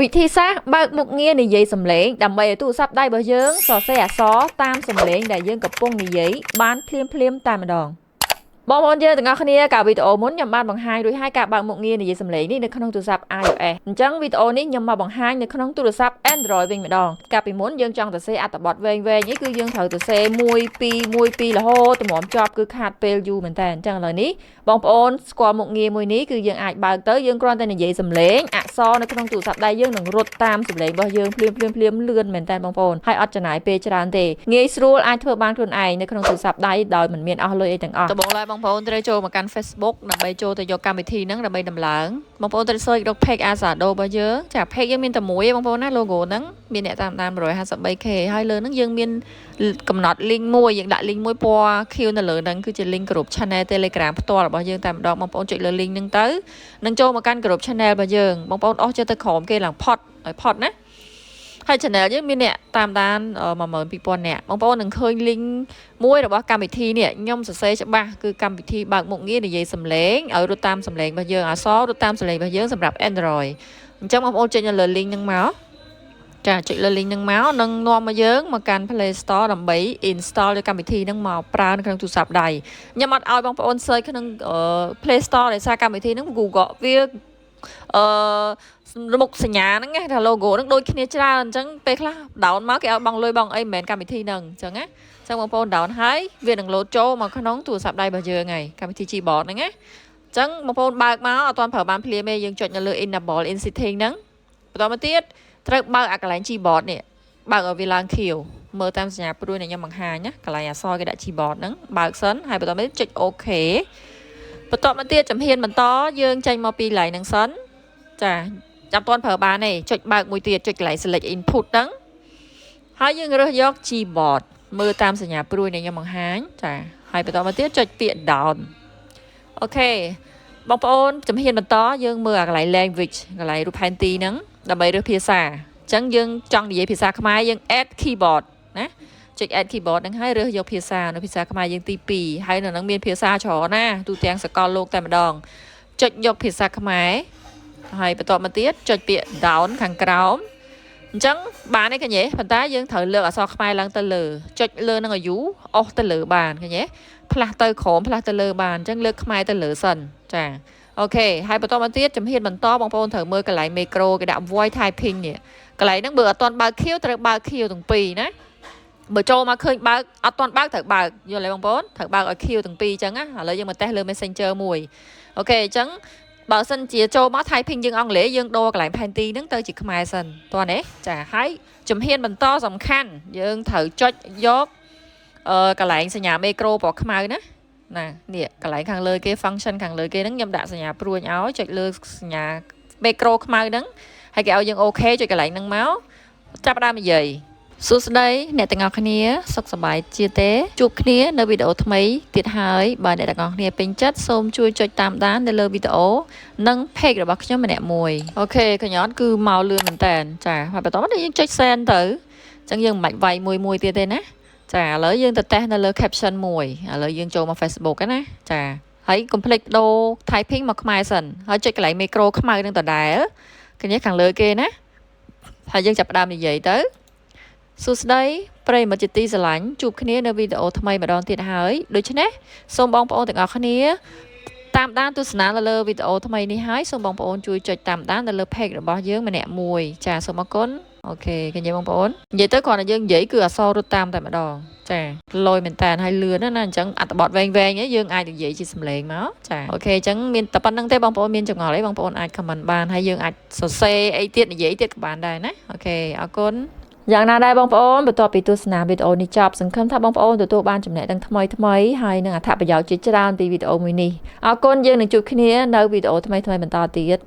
วิธีซะបើកមុខងារនិយាយសំឡេងដើម្បីឲ្យទូរស័ព្ទដៃរបស់យើងសរសេរអក្សរតាមសំឡេងដែលយើងកំពុងនិយាយបានភ្លាមៗតែម្ដងបងប្អូនយើងទាំងអស់គ្នាកាលវីដេអូមុនខ្ញុំបានបង្ហាញរួចហើយការបើកមុខងារនិយាយសំឡេងនេះនៅក្នុងទូរស័ព្ទ iOS អញ្ចឹងវីដេអូនេះខ្ញុំមកបង្ហាញនៅក្នុងទូរស័ព្ទ Android វិញម្ដងកាលពីមុនយើងចង់សរសេរអត្ថបទវែងៗនេះគឺយើងត្រូវសរសេរ1 2 1 2រហូតតម្រាំជាប់គឺខាតពេលយូរមែនតើអញ្ចឹងឥឡូវនេះបងប្អូនស្គាល់មុខងារមួយនេះគឺយើងអាចបើកទៅយើងគ្រាន់តែនិយាយសំឡេងអក្សរនៅក្នុងទូរស័ព្ទដៃយើងនឹងរត់តាមសំឡេងរបស់យើងភ្លាមលឿនមែនតើបងប្អូនហើយអត់ចំណាយពេលច្រើនទេងាយស្រួលអាចធ្វើបានខ្លួនឯងនៅក្នុងទូរស័ព្ទដៃដោយមិនមានអស់លុយអីទាំងអស់ដំបូងឡើយបងប្អូនត្រូវចូលមកកាន់ Facebook ដើម្បីចូលទៅយកកម្មវិធីហ្នឹងដើម្បីដំឡើងបងប្អូនត្រូវ search រក page Asado របស់យើងចា page យើងមានតែមួយទេបងប្អូនណា logo ហ្នឹងមានអ្នកតាមដាន 153k ហើយលើហ្នឹងយើងមានកំណត់ link មួយយើងដាក់ link មួយពណ៌ខៀវនៅលើហ្នឹងគឺជា link group channel Telegram ផ្ទាល់របស់យើងតែម្ដងបងប្អូនចុចលើ link ហ្នឹងទៅនឹងចូលមកកាន់ group channel របស់យើងបងប្អូនអស់ចិត្តទៅក្រោមគេឡើងផុតឲ្យផុតណាហើយ channel យើងមានអ្នកតាមដាន 12000 នាក់បងប្អូននឹងឃើញ link មួយរបស់កម្មវិធីនេះខ្ញុំសរសេរច្បាស់គឺកម្មវិធីបើកមុខងារនិយាយសំឡេងឲ្យរត់តាមសំឡេងរបស់យើងអក្សររត់តាមសំឡេងរបស់យើងសម្រាប់ Android អញ្ចឹងបងប្អូនចុចលើ link ហ្នឹងមកចាចុចលើ link ហ្នឹងមកនឹងនាំមកយើងមកកាន់ Play Store ដើម្បី install លើកម្មវិធីហ្នឹងមកប្រើនៅក្នុងទូរស័ព្ទដៃខ្ញុំអត់ឲ្យបងប្អូន search ក្នុង Play Store ដោយសារកម្មវិធីហ្នឹង Google វាមុខសញ្ញាហ្នឹងណាថា logo ហ្នឹងដូចគ្នាច្រើនអញ្ចឹងពេលខ្លះ down មកគេឲ្យបងលុយបងអីមិនមែនកម្មវិធីហ្នឹងអញ្ចឹងណាអញ្ចឹងបងប្អូន down ហើយវានឹង load ចូលមកក្នុងទូរស័ព្ទដៃរបស់យើងហើយកម្មវិធី Gboard ហ្នឹងណាអញ្ចឹងបងប្អូនបើកមកអត់ទាន់ប្រើបានភ្លាមទេយើងចុចនៅលើ enable in setting ហ្នឹងបន្តមកទៀតត្រូវបើកអាកន្លែង Gboard នេះបើកឲ្យវាឡើងខៀវមើលតាមសញ្ញាព្រួយដែលខ្ញុំបង្ហាញណាកន្លែងអក្សរគេដាក់ Gboard ហ្នឹងបើកសិនហើយបន្តមកទៀតចុច OK បន្តមកទៀតជំហានបន្តយើងចេញមកពីកន្លែងហ្នឹងសិនចាចាំទាន់ប្រើបានទេចុចបើកមួយទៀតចុចកន្លែង select input ហ្នឹងហើយយើងរើសយក Gboard មើលតាមសញ្ញាព្រួយដែលខ្ញុំបង្ហាញចាហើយបន្តមកទៀតចុចពាក្យ down អូខេបងប្អូនជំហានបន្តយើងមើលអាកន្លែង language កន្លែងរូបផែនទីហ្នឹងដើម្បីរើសភាសាអញ្ចឹងយើងចង់និយាយភាសាខ្មែរយើង add keyboard ណាចុច add keyboard ហ្នឹងហើយរើសយកភាសានៅភាសាខ្មែរយើងទី2ហើយនៅហ្នឹងមានភាសាច្រើនណាទូទាំងសកលលោកតែម្ដងចុចយកភាសាខ្មែរហើយបន្តមកទៀតចុចពាក្យ down ខាងក្រោមអញ្ចឹងបានទេឃើញទេប៉ុន្តែយើងត្រូវលើកអក្សរខ្មែរឡើងទៅលើចុចលើនឹងឲ្យយូរអស់ទៅលើបានឃើញទេផ្លាស់ទៅក្រោមផ្លាស់ទៅលើបានអញ្ចឹងលើកខ្មែរទៅលើសិនចាអូខេហើយបន្តមកទៀតជំហានបន្តបងប្អូនត្រូវមើលកន្លែង macro គេដាក់ voice typing នេះកន្លែងហ្នឹងបើអត់ទាន់បើកខៀវត្រូវបើកខៀវទាំងពីរណាបើចូលមកឃើញបើកអត់ទាន់បើកត្រូវបើកយល់ទេបងប្អូនត្រូវបើកឲ្យខៀវទាំងពីរអញ្ចឹងណាឥឡូវយើងមកតេស្តលើ Messenger មួយអូខេអញ្ចឹងបើសិនជាចូលមក typing យើងអង់គ្លេសយើងដូរកន្លែងផែនទីហ្នឹងទៅជាខ្មែរសិនតោះណាចាហើយជំហានបន្តសំខាន់យើងត្រូវចុចយកកន្លែងសញ្ញា macro ពណ៌ខ្មៅណានេះកន្លែងខាងលើគេ function ខាងលើគេហ្នឹងខ្ញុំដាក់សញ្ញាព្រួយឲ្យចុចលើសញ្ញា macro ខ្មៅហ្នឹងហើយគេឲ្យយើង OK ចុចកន្លែងហ្នឹងមកចាប់ផ្ដើមនិយាយសួស្តីអ្នកទាំងអស់គ្នាសុខសប្បាយជាទេជួបគ្នានៅវីដេអូថ្មីទៀតហើយបើអ្នកទាំងអស់គ្នាពេញចិត្តសូមជួយចុចតាមដាននៅលើវីដេអូនិង page របស់ខ្ញុំម្នាក់មួយអូខេកញ្ញាគឺមកលឿនមែនតើចាហើយបន្តមកយើងចុច send ទៅអញ្ចឹងយើងមិនបាច់វាយមួយទៀតទេណាចាឥឡូវយើងទៅតេស្តនៅលើ caption មួយឥឡូវយើងចូលមក Facebook ណាចាហើយកុំភ្លេចបដូរ typing មកខ្មែរសិនហើយចុចកន្លែង macro ខ្មៅនឹងដដែលកញ្ញាខាងលើគេណាហើយយើងចាប់ផ្ដើមនិយាយទៅសួស្តីប្រិយមិត្តជាទីស្រឡាញ់ជួបគ្នានៅវីដេអូថ្មីម្ដងទៀតហើយដូច្នេះសូមបងប្អូនទាំងអស់គ្នាតាមដានទស្សនានៅលើវីដេអូថ្មីនេះហើយសូមបងប្អូនជួយចុចតាមដាននៅលើ page របស់យើងម្នាក់មួយចាសូមអរគុណអូខេកញ្ញាបងប្អូននិយាយទៅគ្រាន់តែយើងនិយាយគឺអក្សររត់តាមតែម្ដងចាលយមែនតើហើយលឿនណាអញ្ចឹងអត្ថបទវែងៗយើងអាចនិយាយជាសំឡេងមកចាអូខេអញ្ចឹងមានតែប៉ុណ្្នឹងទេបងប្អូនមានចម្ងល់អីបងប្អូនអាច comment បានហើយយើងអាចសរសេរអីទៀតនិយាយទៀតក៏បានដែរណាអូខេអរគុណយ៉ាងណាដែរបងប្អូនបន្ទាប់ពីទស្សនាវីដេអូនេះចប់សង្ឃឹមថាបងប្អូនទទួលបានចំណេះដឹងថ្មីហើយនឹងអត្ថប្រយោជន៍ជាច្រើនពីវីដេអូមួយនេះអរគុណយើងនឹងជួបគ្នានៅវីដេអូថ្មីបន្តទៀត